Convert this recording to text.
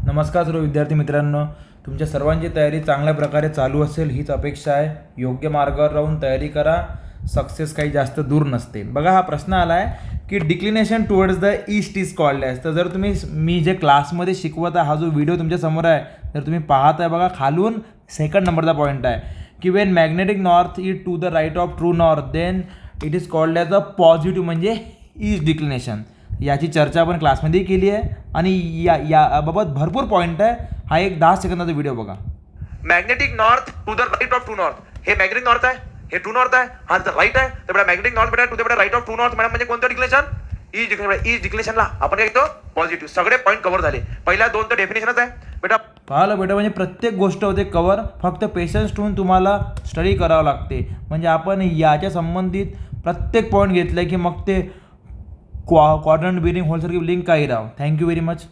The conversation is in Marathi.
नमस्कार सर्व विद्यार्थी मित्रांनो, तुमच्या सर्वांची तयारी चांगल्या प्रकारे चालू असेल हीच अपेक्षा आहे. योग्य मार्गावर राहून तयारी करा. सक्सेस काही जास्त दूर नसते. बघा, हा प्रश्न आला आहे की declination towards the east is called as. तर जर तुम्ही मी जे क्लासमध्ये शिकवत आहे, हा जो व्हिडिओ तुमच्या समोर आहे, जर तुम्ही पाहत आहे बघा, खालून सेकंड नंबरचा पॉईंट आहे की when magnetic north is to the right of true north then it is called as a positive, म्हणजे ईस्ट डिक्लिनेशन. याची चर्चा आपण क्लासमध्ये केली आहे आणि याबाबत भरपूर पॉईंट आहे. हा एक 10 सेकंदाचा व्हिडिओ बघा. Magnetic north to the right of true north. हे मॅग्नेटिक नॉर्थ आहे, हे ट्रू नॉर्थ आहे, हा राईट आहे. तर बेटा मॅग्नेटिक नॉर्थ बेटा to the right of true north madam म्हणजे कोणतं डिक्लेशन? East declination. ईस्ट डिक्लेशनला आपण काय घेतो? पॉझिटिव्ह. सगळे पॉईंट कव्हर झाले. पहिल्या दोन तर डेफिनेशनच आहे बेटा. पाहिलं बेटा, म्हणजे प्रत्येक गोष्ट होते कवर. फक्त पेशन्स ठेवून तुम्हाला स्टडी करावं लागते. म्हणजे आपण याच्या संबंधित प्रत्येक पॉईंट घेतलं की मग ते क्वाड्रंट बिरिंग होलसारखी लिंक काही राव. Thank you very much.